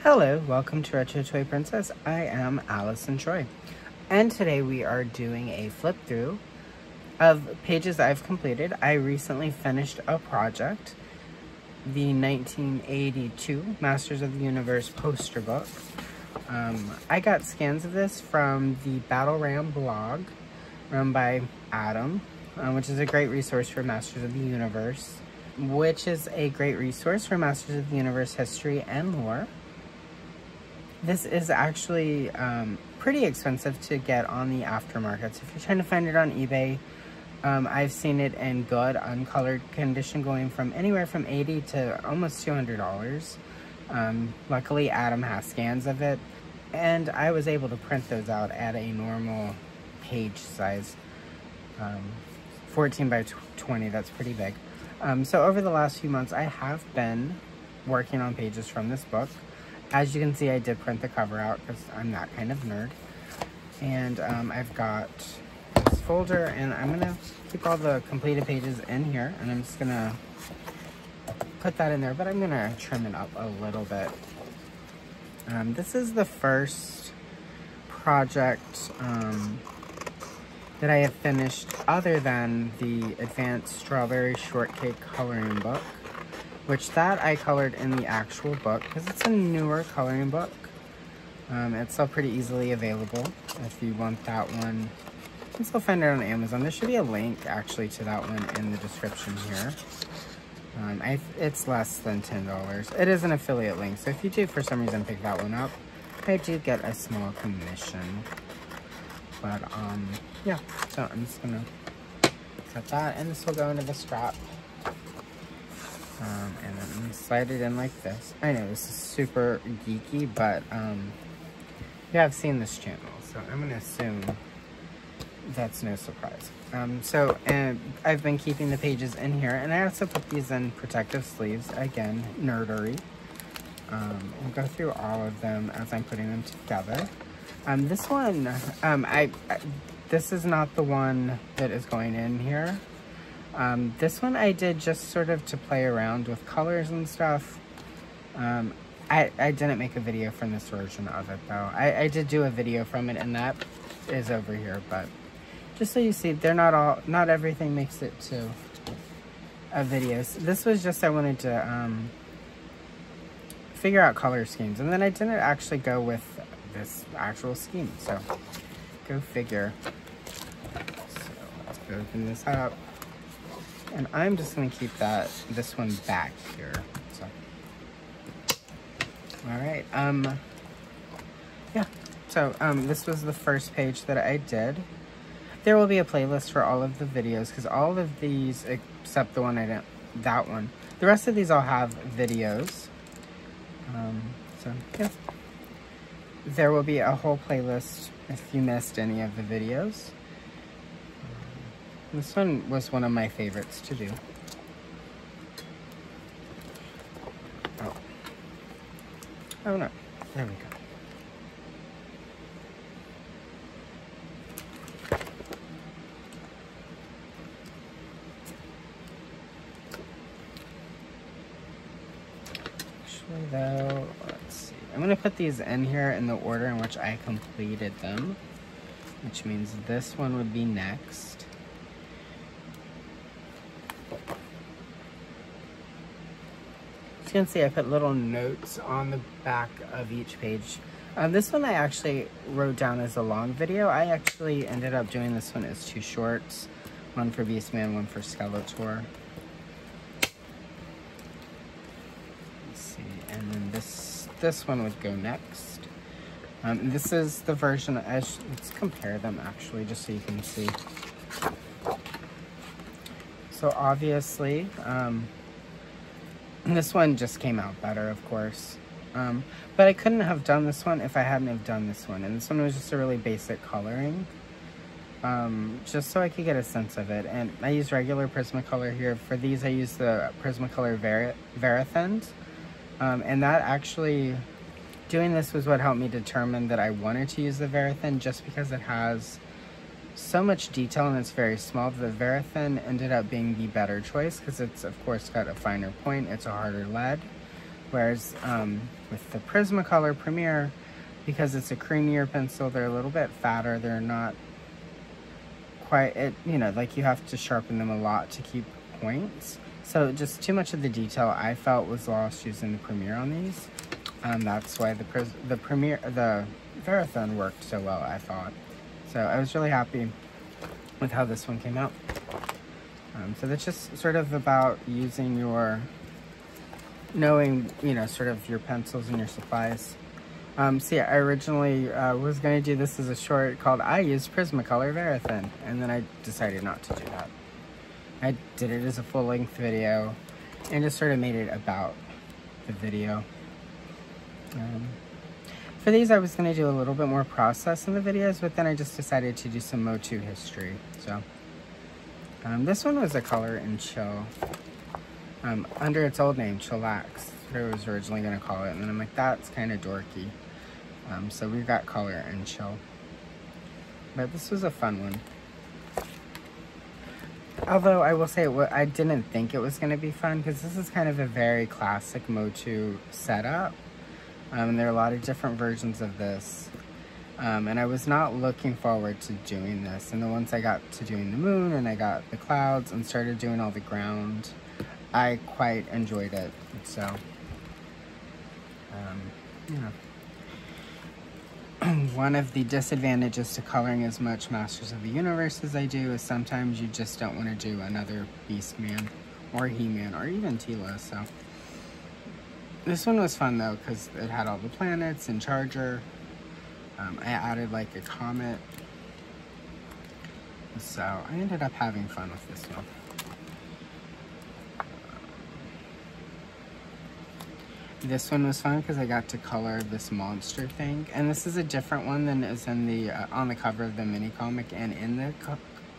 Hello, welcome to Retro Toy Princess. I am Allison Troy, and today we are doing a flip through of pages I've completed. I recently finished a project, the 1982 Masters of the Universe poster book. I got scans of this from the Battle Ram blog run by Adam, which is a great resource for Masters of the Universe, which is a great resource for Masters of the Universe history and lore. This is actually pretty expensive to get on the aftermarkets. If you're trying to find it on eBay, I've seen it in good, uncolored condition going from anywhere from $80 to almost $200. Luckily, Adam has scans of it, and I was able to print those out at a normal page size, 14 by 20, that's pretty big. So over the last few months, I have been working on pages from this book. As you can see, I did print the cover out because I'm that kind of nerd. And I've got this folder, and I'm going to keep all the completed pages in here. And I'm just going to put that in there, but I'm going to trim it up a little bit. This is the first project that I have finished other than the Advanced Strawberry Shortcake coloring book, which that I colored in the actual book because it's a newer coloring book. It's still pretty easily available if you want that one. You can still find it on Amazon. There should be a link actually to that one in the description here. It's less than $10. It is an affiliate link, so if you do for some reason pick that one up, I do get a small commission. But yeah, so I'm just gonna cut that, and this will go into the strap. And then slide it in like this. I know this is super geeky, but you have seen this channel, so I'm going to assume that's no surprise. And I've been keeping the pages in here, and I also put these in protective sleeves. Again, nerdery. We'll go through all of them as I'm putting them together. This one, this is not the one that is going in here. This one I did just sort of to play around with colors and stuff. I didn't make a video from this version of it though. I did do a video from it, and that is over here, but just so you see, they're not everything makes it to a video. So this was just, I wanted to figure out color schemes, and then I didn't actually go with this actual scheme, so go figure. So let's open this up. And I'm just going to keep this one back here. So, all right. Yeah. So, this was the first page that I did. There will be a playlist for all of the videos, because all of these, except the one I didn't, that one. The rest of these all have videos. So, yeah. There will be a whole playlist if you missed any of the videos. This one was one of my favorites to do. Oh no, there we go. Actually though, let's see. I'm gonna put these in here in the order in which I completed them, which means this one would be next. You can see I put little notes on the back of each page. This one I actually wrote down as a long video. I actually ended up doing this one as 2 shorts. One for Beastman, one for Skeletor. Let's see, and then this one would go next. This is the version, let's compare them actually, just so you can see. So obviously, this one just came out better, of course. But I couldn't have done this one if I hadn't have done this one. And this one was just a really basic coloring. Just so I could get a sense of it. And I use regular Prismacolor here. For these, I use the Prismacolor Verithin. And that actually, doing this was what helped me determine that I wanted to use the Verithin, just because it has so much detail and it's very small. The Verithin ended up being the better choice because it's of course got a finer point. It's a harder lead. Whereas with the Prismacolor Premier, because it's a creamier pencil, they're a little bit fatter. They're not quite, you know, like you have to sharpen them a lot to keep points. So just too much of the detail I felt was lost using the Premier on these. That's why the Varathon worked so well, I thought. So I was really happy with how this one came out. So that's just sort of about using knowing, you know, sort of your pencils and your supplies. So yeah, I originally was going to do this as a short called I Use Prismacolor Varathon, and then I decided not to do that. I did it as a full-length video and just sort of made it about the video. For these, I was going to do a little bit more process in the videos, but then I just decided to do some Motu history. So this one was a color in Chill. Under its old name, Chillax. That's what I was originally going to call it. And then I'm like, that's kind of dorky. So we got color and Chill. But this was a fun one. Although I will say, I didn't think it was going to be fun, because this is kind of a very classic Motu setup. And there are a lot of different versions of this. And I was not looking forward to doing this. And then once I got to doing the moon and I got the clouds and started doing all the ground, I quite enjoyed it. So, you know. One of the disadvantages to coloring as much Masters of the Universe as I do is sometimes you just don't want to do another Beastman or He-Man or even Tila. So this one was fun though, because it had all the planets and Charger. I added like a comet. So I ended up having fun with this one. This one was fun because I got to color this monster thing, and this is a different one than is in the on the cover of the mini comic and in the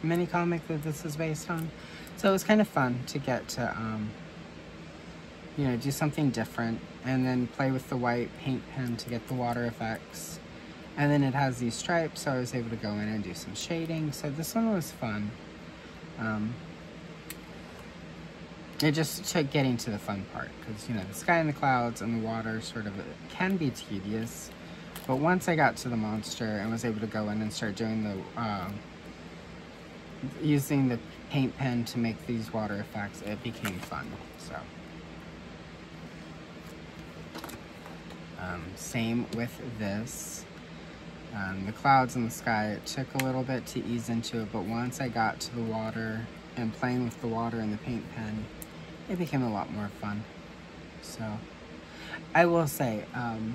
mini comic that this is based on. So it was kind of fun to get to you know, do something different, and then play with the white paint pen to get the water effects. And then it has these stripes, so I was able to go in and do some shading. So this one was fun. It just took getting to the fun part, because, you know, the sky and the clouds and the water sort of can be tedious. But once I got to the monster and was able to go in and start doing the, using the paint pen to make these water effects, it became fun, so. Same with this. The clouds and the sky, it took a little bit to ease into it, but once I got to the water and playing with the water and the paint pen, it became a lot more fun. So, I will say, I'm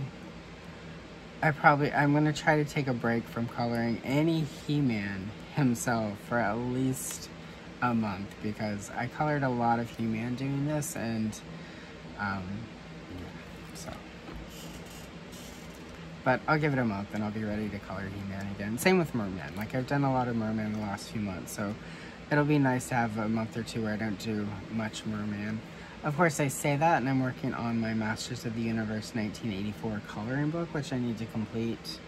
gonna try to take a break from coloring any He-Man himself for at least a month, because I colored a lot of He-Man doing this, and, yeah, so. But I'll give it a month and I'll be ready to color He-Man again. Same with Merman. Like, I've done a lot of Merman the last few months, so it'll be nice to have a month or two where I don't do much Merman. Of course, I say that, and I'm working on my Masters of the Universe 1984 coloring book, which I need to complete.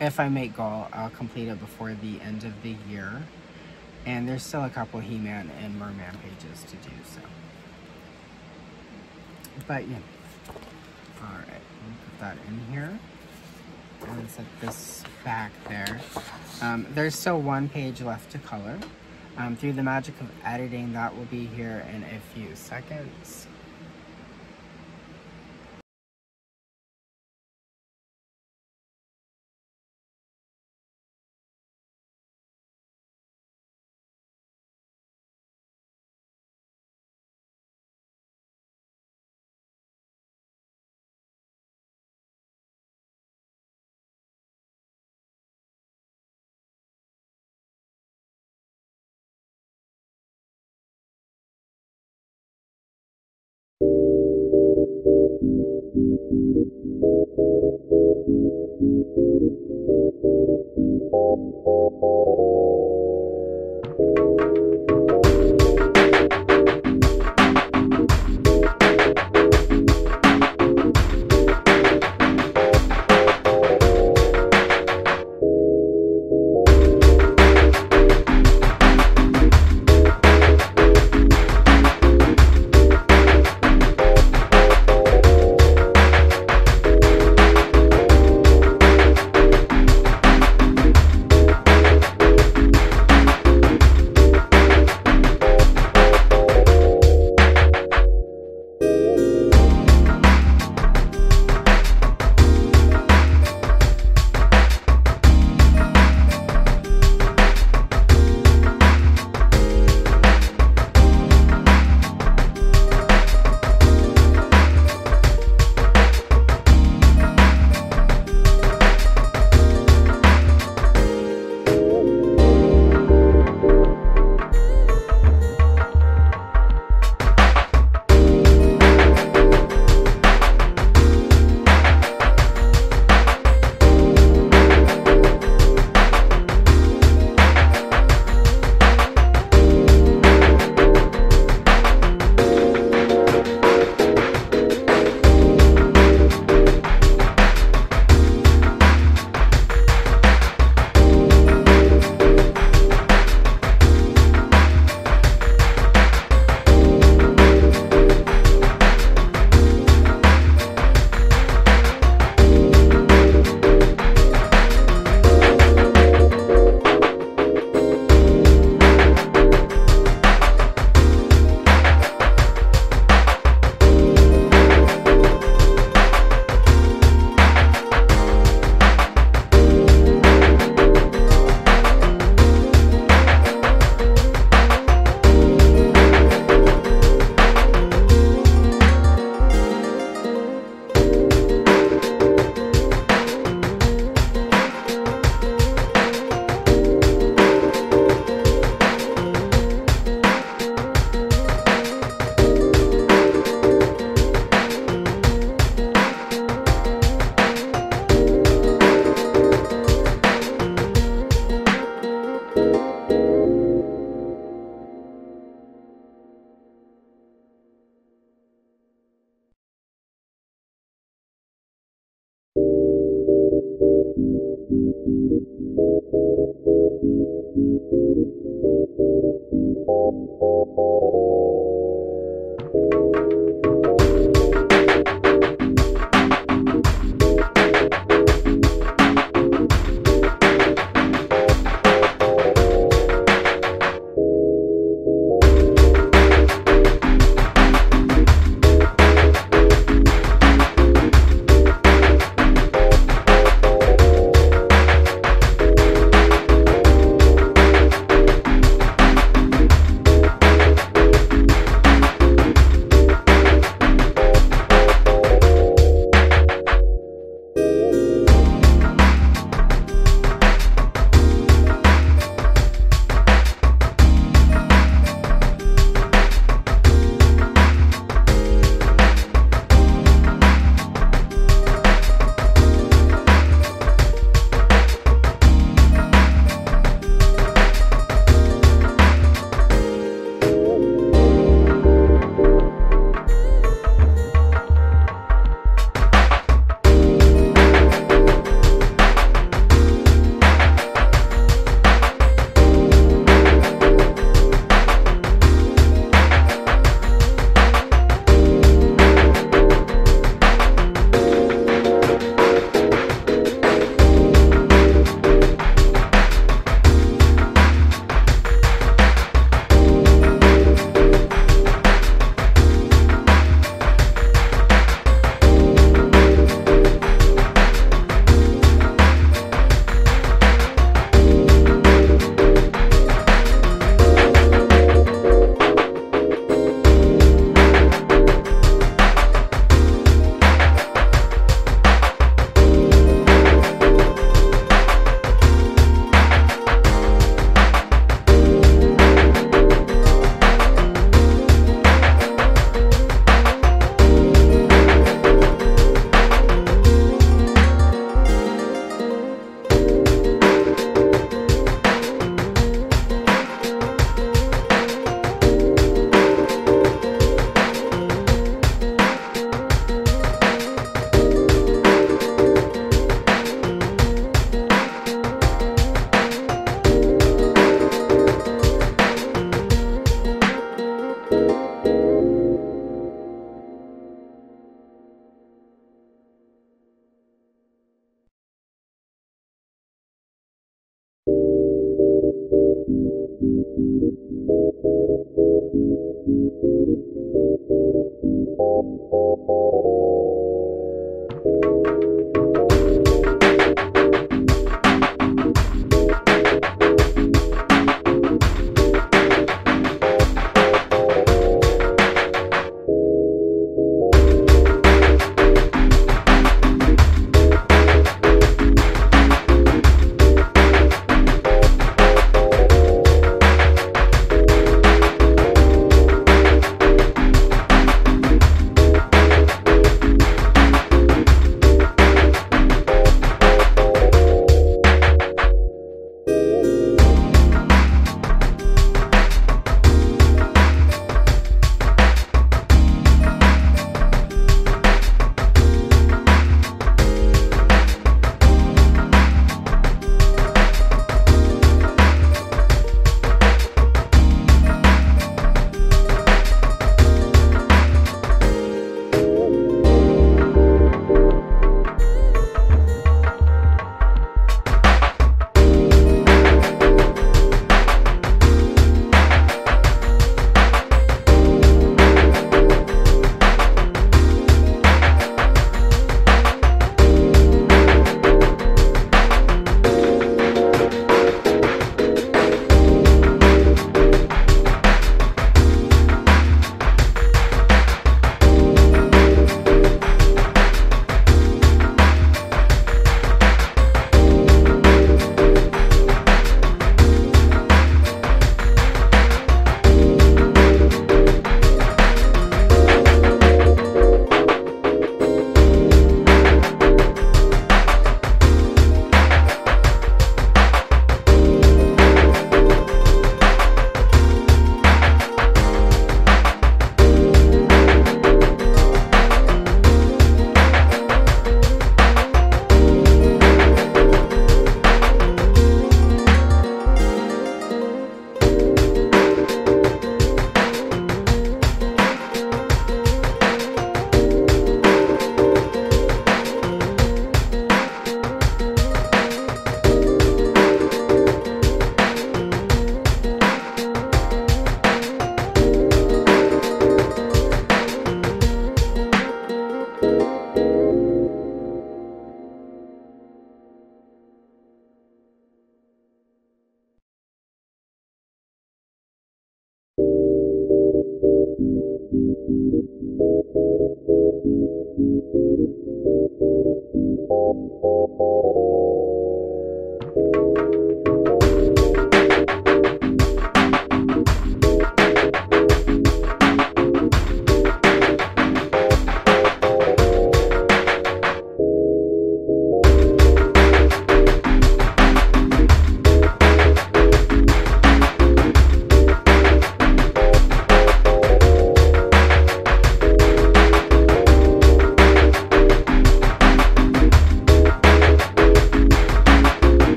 If I make goal, I'll complete it before the end of the year. And there's still a couple He-Man and Merman pages to do, so. But, yeah. Alright, put that in here. And set this back there. There's still one page left to color. Through the magic of editing, that will be here in a few seconds.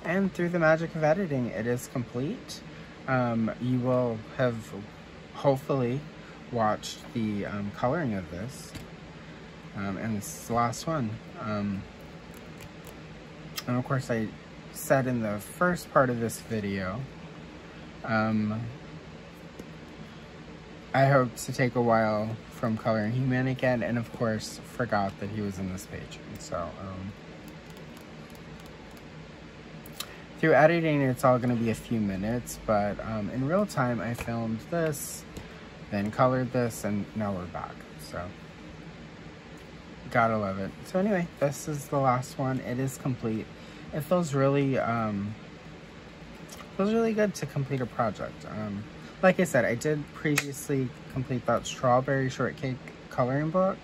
And through the magic of editing, it is complete. You will have hopefully watched the coloring of this. And this is the last one. And of course, I said in the first part of this video, I hope to take a while from coloring He-Man again, and of course, forgot that he was in this page. And so, through editing, it's all going to be a few minutes, but in real time, I filmed this, then colored this, and now we're back. So, gotta love it. So anyway, this is the last one. It is complete. It feels really good to complete a project. Like I said, I did previously complete that strawberry shortcake coloring book.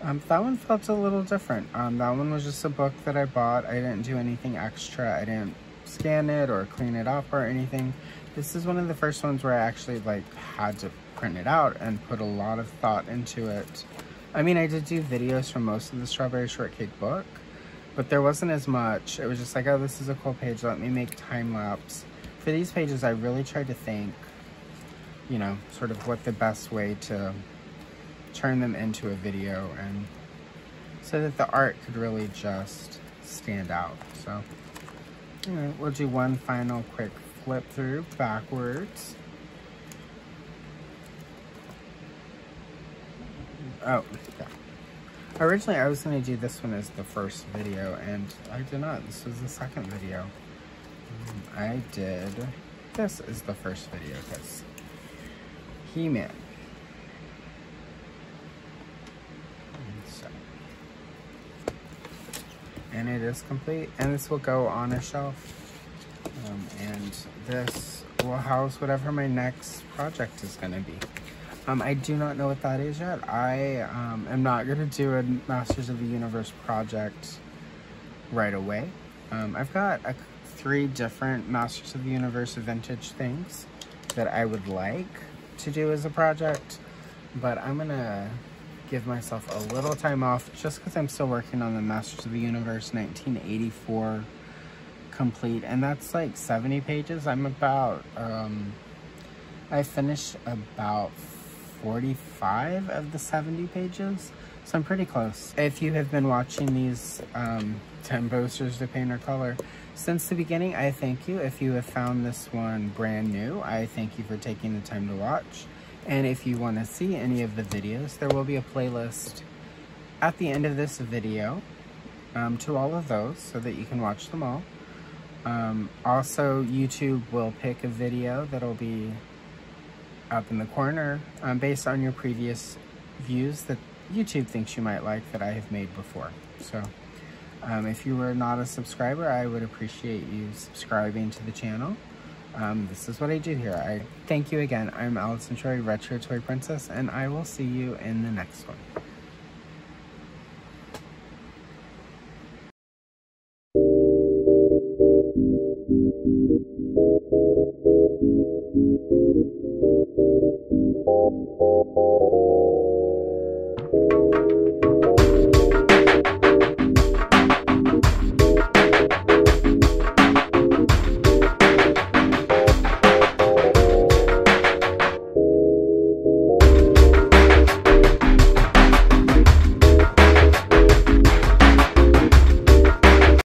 That one felt a little different. That one was just a book that I bought. I didn't do anything extra. I didn't scan it or clean it up or anything. This is one of the first ones where I actually had to print it out and put a lot of thought into it. I mean, I did do videos from most of the strawberry shortcake book, but there wasn't as much. It was just like, oh, this is a cool page, let me make time lapse. For these pages, I really tried to think, you know, sort of what the best way to turn them into a video, and so that the art could really just stand out. So anyway, we'll do one final quick flip through backwards. Oh, yeah. Originally, I was going to do this one as the first video, and I did not. This was the second video. I did this as the first video, because He-Man. And it is complete, and this will go on a shelf, and this will house whatever my next project is going to be. I do not know what that is yet. I am not going to do a Masters of the Universe project right away. I've got 3 different Masters of the Universe vintage things that I would like to do as a project, but I'm going to give myself a little time off just because I'm still working on the Masters of the Universe 1984 complete, and that's like 70 pages. I'm about, I finished about 45 of the 70 pages, so I'm pretty close. If you have been watching these 10 posters to paint or color since the beginning, I thank you. If you have found this one brand new, I thank you for taking the time to watch. And if you want to see any of the videos, there will be a playlist at the end of this video to all of those so that you can watch them all. Also, YouTube will pick a video that'll be up in the corner based on your previous views that YouTube thinks you might like that I have made before. So if you were not a subscriber, I would appreciate you subscribing to the channel. This is what I do here. I thank you again. I'm Allison Troy, Retro Toy Princess, and I will see you in the next one.